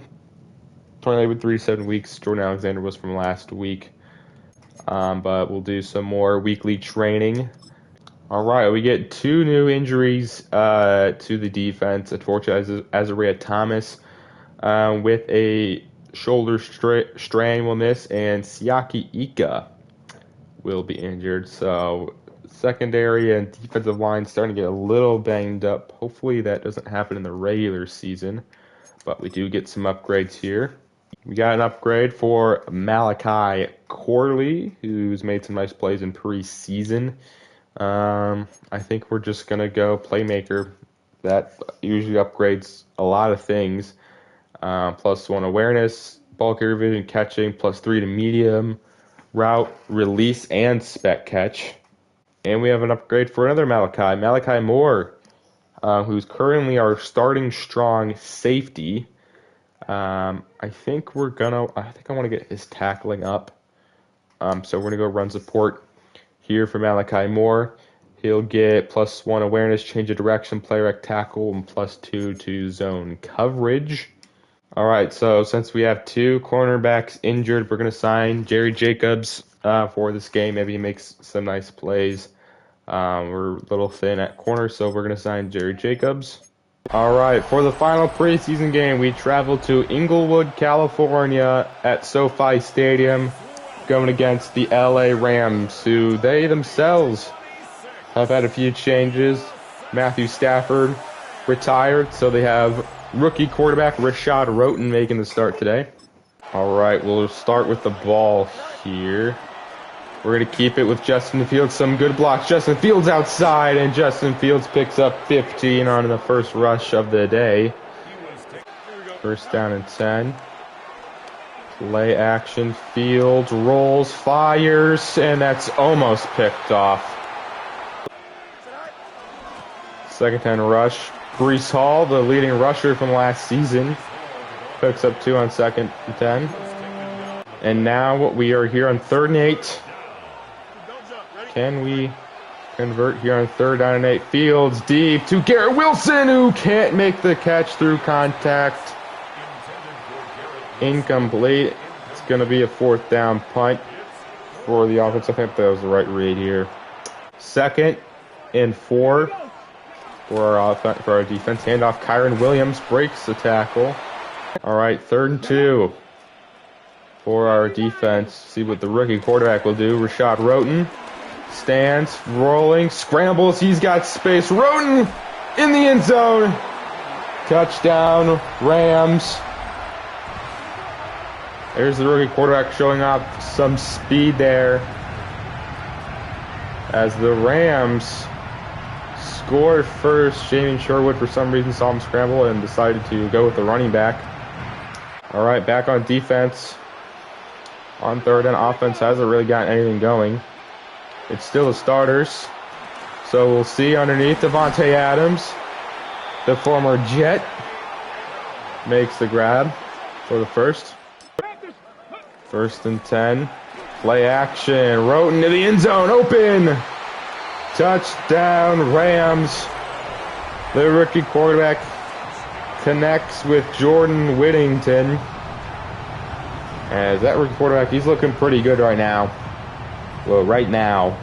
torn labrum 3 to 7 weeks. Jordan Alexander was from last week. But we'll do some more weekly training. All right, we get 2 new injuries to the defense. Unfortunately, Azariah Thomas with a shoulder strain will miss, and Siaki Ika will be injured. So secondary and defensive line starting to get a little banged up. Hopefully that doesn't happen in the regular season, but we do get some upgrades here. We got an upgrade for Malachi Corley, who's made some nice plays in preseason. I think we're just going to go playmaker. That usually upgrades a lot of things. +1 awareness, ball carrier vision, catching, +3 to medium, route, release, and spec catch. And we have an upgrade for another Malachi Moore, who's currently our starting strong safety. I think I want to get his tackling up. So we're going to go run support here for Malachi Moore. He'll get +1 awareness, change of direction, play rec tackle, and +2 to zone coverage. All right, so since we have 2 cornerbacks injured, we're going to sign Jerry Jacobs for this game. Maybe he makes some nice plays. We're a little thin at corner, so we're going to sign Jerry Jacobs. All right, for the final preseason game, we travel to Inglewood, California at SoFi Stadium, going against the LA Rams, who they themselves have had a few changes. Matthew Stafford retired, so they have rookie quarterback Rashad Roten making the start today. All right, we'll start with the ball here. We're going to keep it with Justin Fields. Some good blocks. Justin Fields outside, and Justin Fields picks up 15 on the first rush of the day. First down and 10. Play action. Fields rolls, fires, and that's almost picked off. Second 10 rush. Breece Hall, the leading rusher from last season, picks up 2 on second and 10. And now we are here on 3rd and 8. Can we convert here on 3rd down and 8? Fields deep to Garrett Wilson, who can't make the catch through contact. Incomplete. It's going to be a 4th down punt for the offense. I think that was the right read here. 2nd and 4. For our defense. Handoff, Kyron Williams breaks the tackle. All right, 3rd and 2 for our defense. See what the rookie quarterback will do. Rashad Roten stands, rolling, scrambles. He's got space. Roten in the end zone. Touchdown, Rams. There's the rookie quarterback showing off some speed there as the Rams scored first. Jamie Sherwood, for some reason, saw him scramble and decided to go with the running back. All right, back on defense. On 3rd, and offense hasn't really gotten anything going. It's still the starters. So we'll see underneath. Devontae Adams, the former Jet, makes the grab. for the first. 1st and 10. Play action. Roten to the end zone. Open. Touchdown, Rams. The rookie quarterback connects with Jordan Whittington. As that rookie quarterback, he's looking pretty good right now. Well, right now.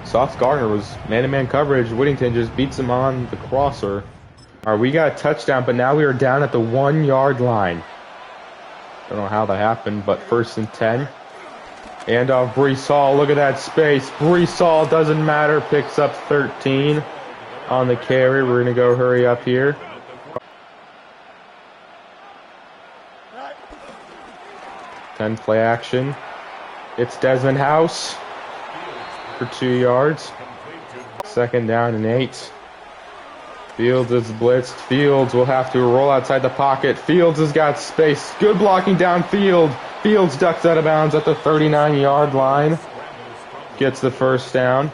Sauce Gardner was man-to-man coverage. Whittington just beats him on the crosser. All right, we got a touchdown, but now we are down at the 1-yard line. Don't know how that happened, but 1st and 10. And off Brees Hall. Look at that space. Brees Hall, doesn't matter. Picks up 13 on the carry. We're going to go hurry up here. Play action. It's Desmond House for 2 yards. 2nd down and 8. Fields is blitzed. Fields will have to roll outside the pocket. Fields has got space. Good blocking downfield. Fields ducks out of bounds at the 39-yard line. Gets the 1st down.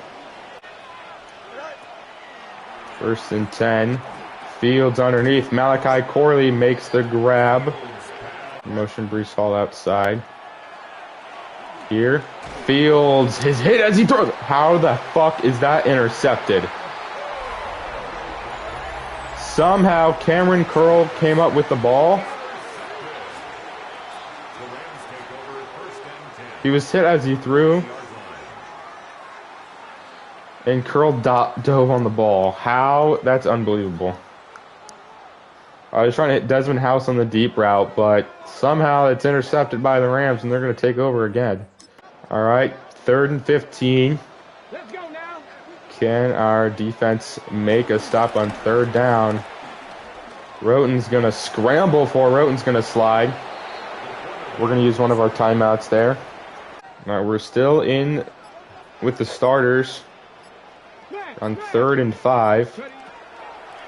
1st and 10. Fields underneath. Malachi Corley makes the grab. Motion Brees Hall outside. Here. Fields, his hit as he throws. How the fuck is that intercepted? Somehow Cameron Curl came up with the ball. He was hit as he threw. And Curl dove on the ball. How? That's unbelievable. I was trying to hit Desmond House on the deep route, but somehow it's intercepted by the Rams, and they're going to take over again. All right, 3rd and 15. Let's go now. Can our defense make a stop on 3rd down? Roten's going to scramble for. Roten's going to slide. We're going to use one of our timeouts there. All right, we're still in with the starters on 3rd and 5.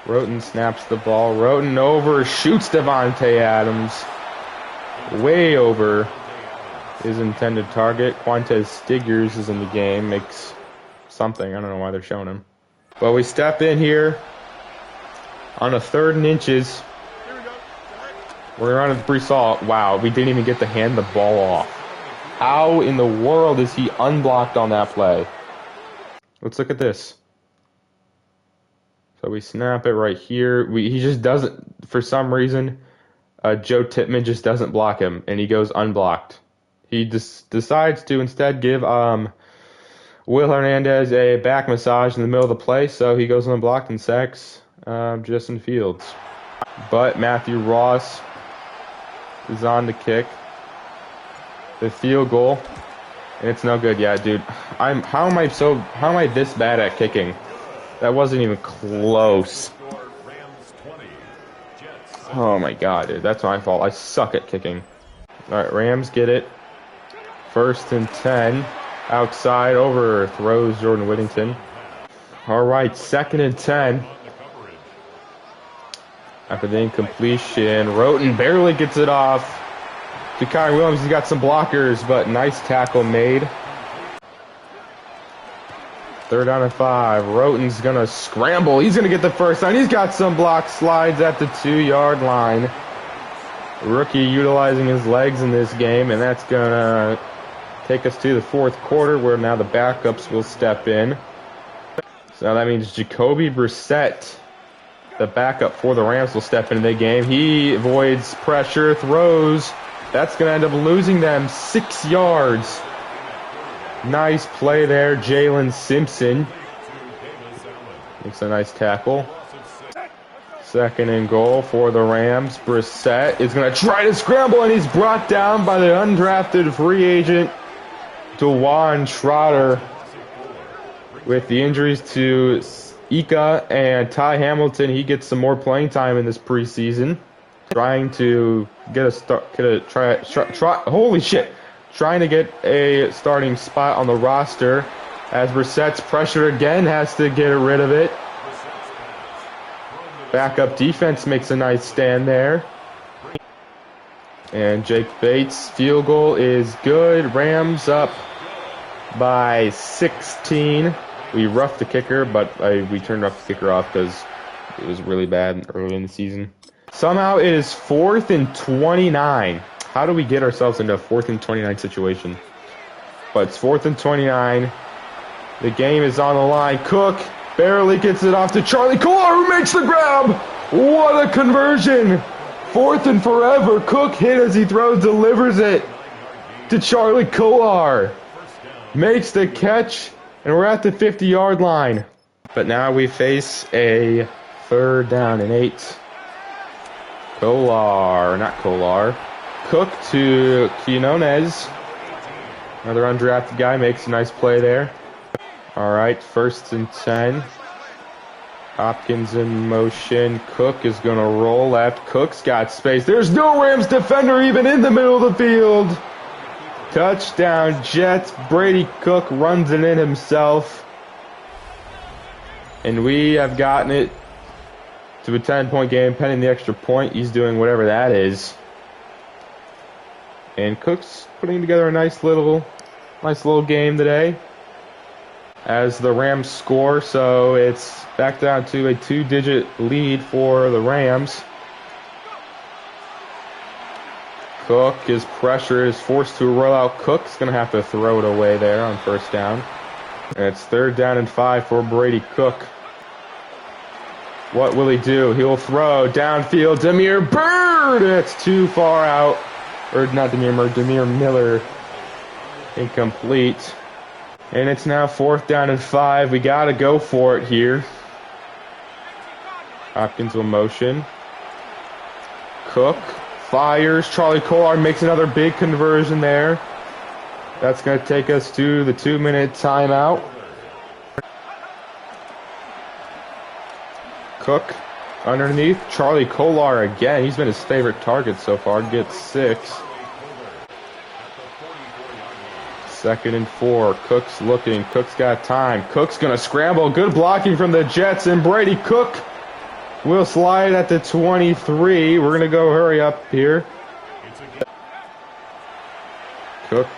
Roten snaps the ball. Roten overshoots Devontae Adams. Way over his intended target. Quantez Stiggers is in the game. Makes something. I don't know why they're showing him. But we step in here on a 3rd and inches. We're on with Brees Hall. Wow, we didn't even get to hand the ball off. How in the world is he unblocked on that play? Let's look at this. So we snap it right here. He just doesn't, for some reason, Joe Tippmann just doesn't block him, and he goes unblocked. He decides to instead give Will Hernandez a back massage in the middle of the play, so he goes unblocked and sacks Justin Fields. But Matthew Ross is on to kick the field goal, and it's no good. Yeah, dude, how am I this bad at kicking? That wasn't even close. Oh my god, dude. That's my fault. I suck at kicking. Alright, Rams get it. 1st and 10. Outside, overthrows Jordan Whittington. Alright, 2nd and 10. After the incompletion, Roten barely gets it off. To Kyron Williams, he's got some blockers, but nice tackle made. 3rd down and 5. Roten's going to scramble. He's going to get the 1st down. He's got some block slides at the 2-yard line. Rookie utilizing his legs in this game, and that's going to take us to the 4th quarter, where now the backups will step in. So that means Jacoby Brissett, the backup for the Rams, will step into the game. He avoids pressure, throws. That's going to end up losing them 6 yards. Nice play there, Jalen Simpson. Makes a nice tackle. 2nd and goal for the Rams. Brissett is going to try to scramble, and he's brought down by the undrafted free agent, DeJuan Trotter. With the injuries to Ika and Ty Hamilton, he gets some more playing time in this preseason. Trying to get a start, holy shit. Trying to get a starting spot on the roster, as Brissett's pressure again, has to get rid of it. Backup defense makes a nice stand there. And Jake Bates' field goal is good. Rams up by 16. We roughed the kicker, but we turned off the kicker off because it was really bad early in the season. Somehow it is 4th and 29. How do we get ourselves into a 4th and 29 situation? But it's 4th and 29. The game is on the line. Cook barely gets it off to Charlie Kolar, who makes the grab. What a conversion. 4th and forever. Cook hit as he throws, delivers it to Charlie Kolar. Makes the catch, and we're at the 50-yard line. But now we face a 3rd down and 8. Cook to Quinones. Another undrafted guy makes a nice play there. All right, 1st and 10. Hopkins in motion. Cook is going to roll left. Cook's got space. There's no Rams defender even in the middle of the field. Touchdown, Jets. Brady Cook runs it in himself. And we have gotten it to a 10-point game, pending the extra point. He's doing whatever that is. And Cook's putting together a nice little game today as the Rams score. So it's back down to a 2-digit lead for the Rams. Cook is pressured, is forced to roll out. Cook's going to have to throw it away there on 1st down. And it's 3rd down and 5 for Brady Cook. What will he do? He'll throw downfield. Demir Bird! It's too far out. Or not Demir Bird, Demir Miller. Incomplete. And it's now 4th down and 5. We got to go for it here. Hopkins will motion. Cook fires. Charlie Kolar makes another big conversion there. That's going to take us to the 2-minute timeout. Cook underneath. Charlie Kolar again. He's been his favorite target so far. Gets 6. 2nd and 4. Cook's looking. Cook's got time. Cook's going to scramble. Good blocking from the Jets. And Brady Cook will slide at the 23. We're going to go hurry up here. Cook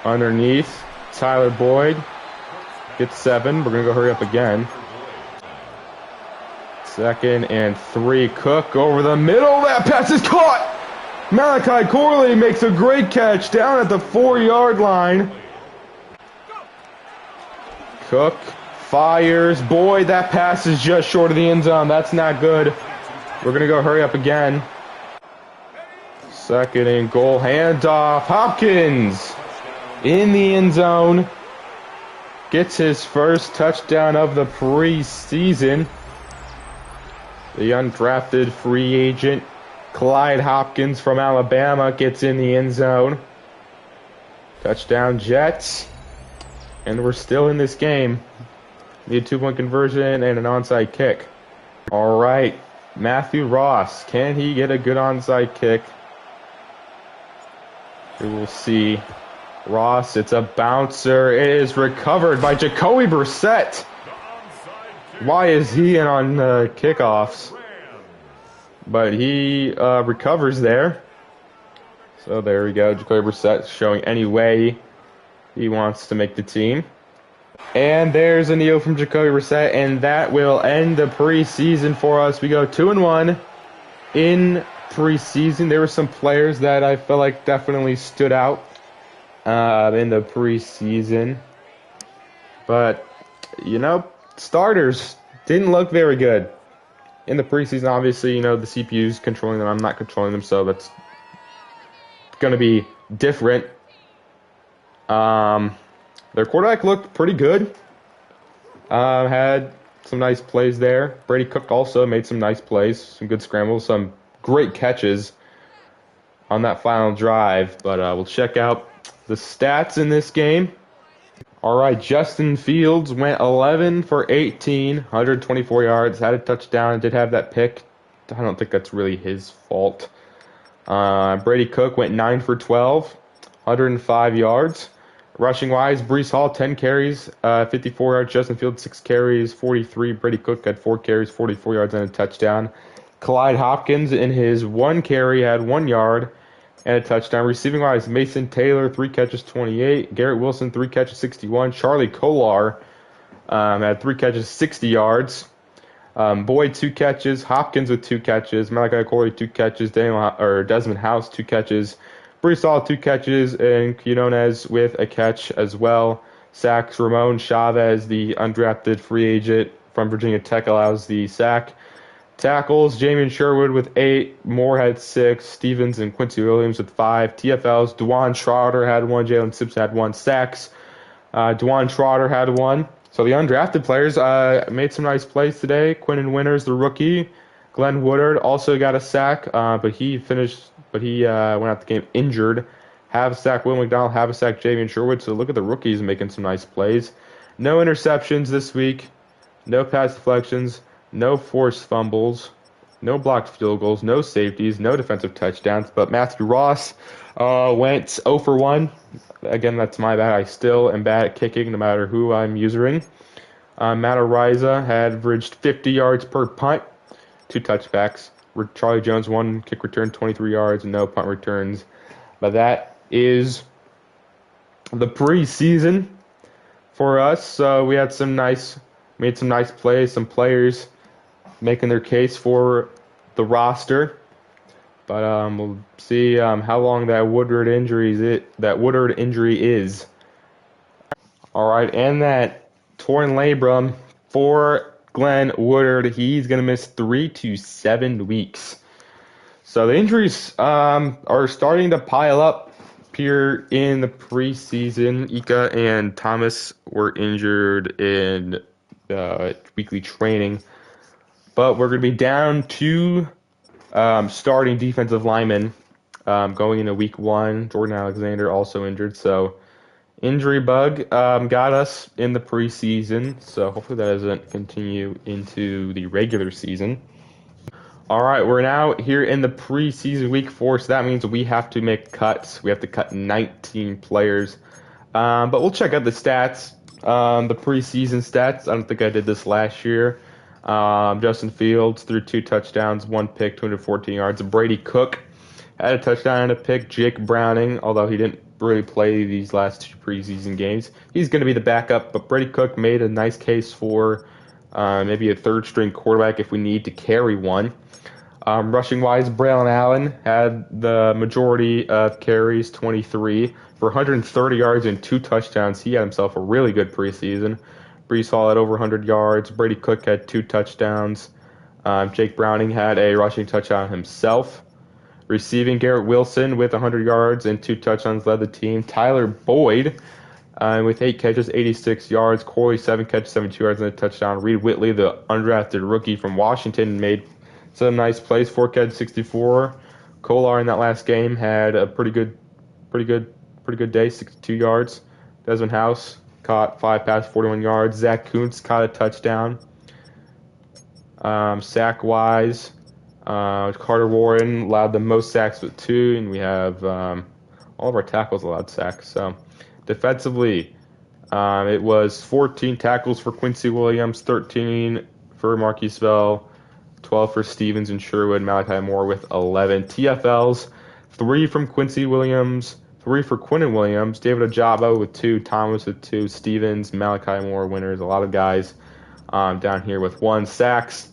underneath. Tyler Boyd gets 7. We're going to go hurry up again. 2nd and 3. Cook over the middle. That pass is caught. Malachi Corley makes a great catch down at the 4-yard line. Cook fires. Boyd, that pass is just short of the end zone. That's not good. We're going to go hurry up again. 2nd and goal. Handoff. Hopkins in the end zone. Gets his first touchdown of the preseason. The undrafted free agent Clyde Hopkins from Alabama gets in the end zone. Touchdown Jets. And we're still in this game. Need a 2-point conversion and an onside kick. All right. Matthew Ross. Can he get a good onside kick? We will see. Ross, it's a bouncer. It is recovered by Jacoby Brissett. Why is he in on kickoffs? But he recovers there. So there we go. Jacoby Brissett showing any way he wants to make the team. And there's a kneel from Jacoby Brissett, and that will end the preseason for us. We go 2-1 in preseason. There were some players that I felt like definitely stood out in the preseason. But, you know, starters didn't look very good. In the preseason, obviously, you know, the CPU's controlling them. I'm not controlling them, so that's going to be different. Their quarterback looked pretty good. Had some nice plays there. Brady Cook also made some nice plays, some good scrambles, some great catches on that final drive. But we'll check out the stats in this game. All right, Justin Fields went 11 for 18, 124 yards, had a touchdown, did have that pick. I don't think that's really his fault. Brady Cook went 9 for 12, 105 yards. Rushing-wise, Breece Hall, 10 carries, 54 yards. Justin Fields, 6 carries, 43. Brady Cook had 4 carries, 44 yards, and a touchdown. Clyde Hopkins, in his 1 carry, had 1 yard and a touchdown. Receiving-wise, Mason Taylor, 3 catches, 28. Garrett Wilson, 3 catches, 61. Charlie Kolar had 3 catches, 60 yards. Boyd, 2 catches. Hopkins with 2 catches. Malachi Corley, 2 catches. Desmond House, 2 catches. Brees Hall, 2 catches. And Quinones with a catch as well. Sacks. Ramon Chavez, the undrafted free agent from Virginia Tech, allows the sack. Tackles, Jamian Sherwood with 8, Moore had 6, Stevens and Quincy Williams with 5. TFLs, Dwan Schroeder had 1, Jalen Simpson had 1. Sacks, Dwan Schroeder had 1. So the undrafted players made some nice plays today. Quinnen Winters, the rookie. Glenn Woodard also got a sack, but he went out the game injured. Have a sack, Will McDonald. Have a sack, Jamian Sherwood. So look at the rookies making some nice plays. No interceptions this week. No pass deflections. No forced fumbles, no blocked field goals, no safeties, no defensive touchdowns. But Matthew Ross went 0 for 1. Again, that's my bad. I still am bad at kicking no matter who I'm using. Matt Ariza had averaged 50 yards per punt, 2 touchbacks. Charlie Jones, 1 kick return, 23 yards, and no punt returns. But that is the preseason for us. So we had made some nice plays, some players making their case for the roster, but we'll see how long that Woodard injury is. All right, and that torn labrum for Glenn Woodard, he's gonna miss 3 to 7 weeks. So the injuries are starting to pile up here in the preseason. Ika and Thomas were injured in weekly training. But we're going to be down 2 starting defensive linemen going into week 1. Jordan Alexander also injured. So injury bug got us in the preseason. So hopefully that doesn't continue into the regular season. All right, we're now here in the preseason week 4. So that means we have to make cuts. We have to cut 19 players. But we'll check out the stats, the preseason stats. I don't think I did this last year. Justin Fields threw 2 touchdowns, 1 pick, 214 yards. Brady Cook had a touchdown and a pick. Jake Browning, although he didn't really play these last 2 preseason games, he's going to be the backup. But Brady Cook made a nice case for maybe a third-string quarterback if we need to carry one. Rushing-wise, Braylon Allen had the majority of carries, 23, for 130 yards and 2 touchdowns. He had himself a really good preseason. Brees Hall had over 100 yards. Brady Cook had 2 touchdowns. Jake Browning had a rushing touchdown himself. Receiving, Garrett Wilson with 100 yards and 2 touchdowns led the team. Tyler Boyd with 8 catches, 86 yards. Corley, 7 catches, 72 yards and a touchdown. Reed Whitley, the undrafted rookie from Washington, made some nice plays. 4 catches, 64. Kolar in that last game had a pretty good day, 62 yards. Desmond House caught 5 passes, 41 yards. Zach Kuntz caught a touchdown. Sack-wise, Carter Warren allowed the most sacks with 2, and we have all of our tackles allowed sacks. So defensively, it was 14 tackles for Quincy Williams, 13 for Marquise Bell, 12 for Stevens and Sherwood. Malachi Moore with 11. TFLs, 3 from Quincy Williams, 3 for Quinnen Williams, David Ojabo with 2, Thomas with 2, Stevens, Malachi Moore winners. A lot of guys down here with 1. Sacks,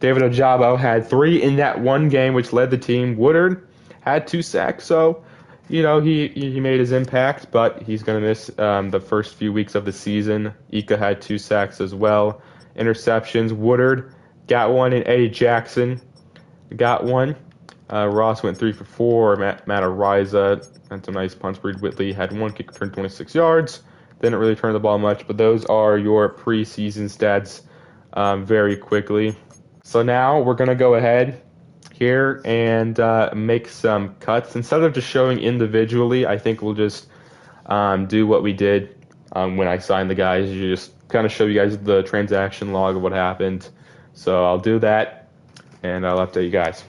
David Ojabo had 3 in that one game, which led the team. Woodard had 2 sacks, so he made his impact, but he's going to miss the first few weeks of the season. Ika had 2 sacks as well. Interceptions, Woodard got 1, and Eddie Jackson got 1. Ross went 3 for 4. Matt Ariza had some nice punts. Reed Whitley had 1 kick return, 26 yards. Didn't really turn the ball much, but those are your preseason stats very quickly. So now we're going to go ahead here and make some cuts. Instead of just showing individually, I think we'll just do what we did when I signed the guys. You just kind of show you guys the transaction log of what happened. So I'll do that, and I'll update you guys.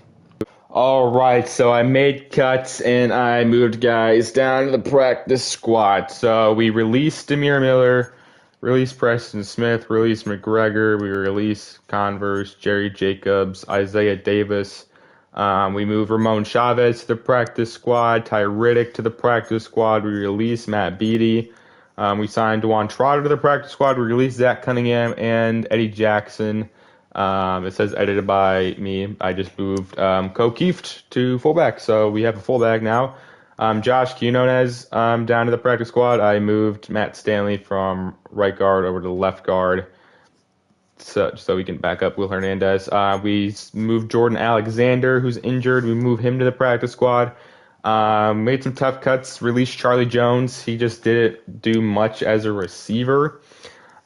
All right, so I made cuts, and I moved guys down to the practice squad. So we released Demir Miller, released Preston Smith, released McGregor, we released Converse, Jerry Jacobs, Isaiah Davis. We moved Ramon Chavez to the practice squad, Ty Riddick to the practice squad. We released Matt Beatty. We signed Dwan Trotter to the practice squad. We released Zach Cunningham and Eddie Jackson It says edited by me. I just moved Ko to fullback, so we have a fullback now. Josh Quinones down to the practice squad. I moved Matt Stanley from right guard over to left guard, so we can back up Will Hernandez. We moved Jordan Alexander, who's injured. We moved him to the practice squad. Made some tough cuts. Released Charlie Jones. He just didn't do much as a receiver.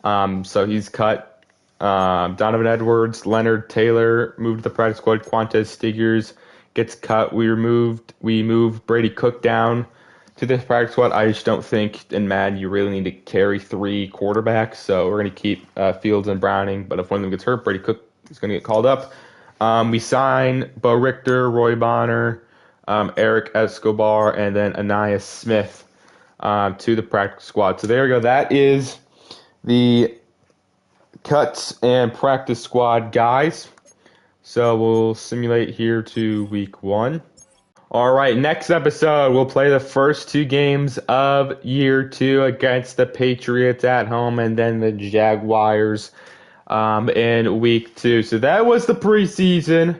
So he's cut. Donovan Edwards, Leonard Taylor moved to the practice squad. Quantez Stigers gets cut. We moved Brady Cook down to the practice squad. I just don't think in Madden you really need to carry 3 quarterbacks. So we're going to keep Fields and Browning. But if one of them gets hurt, Brady Cook is going to get called up. We sign Bo Richter, Roy Bonner, Eric Escobar, and then Anais Smith to the practice squad. So there we go. That is the cuts and practice squad guys. So we'll simulate here to week 1. All right, next episode, we'll play the first 2 games of year 2 against the Patriots at home and then the Jaguars in week 2. So that was the preseason.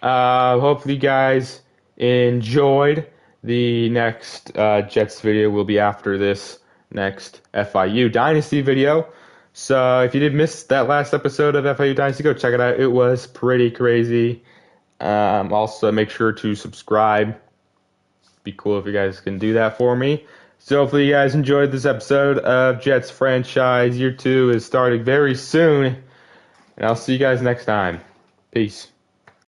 Hopefully you guys enjoyed. The next Jets video will be after this next FIU Dynasty video. So if you did miss that last episode of FIU Dynasty, go check it out. It was pretty crazy. Also, make sure to subscribe. Be cool if you guys can do that for me. So hopefully you guys enjoyed this episode of Jets Franchise. Year 2 is starting very soon. And I'll see you guys next time. Peace.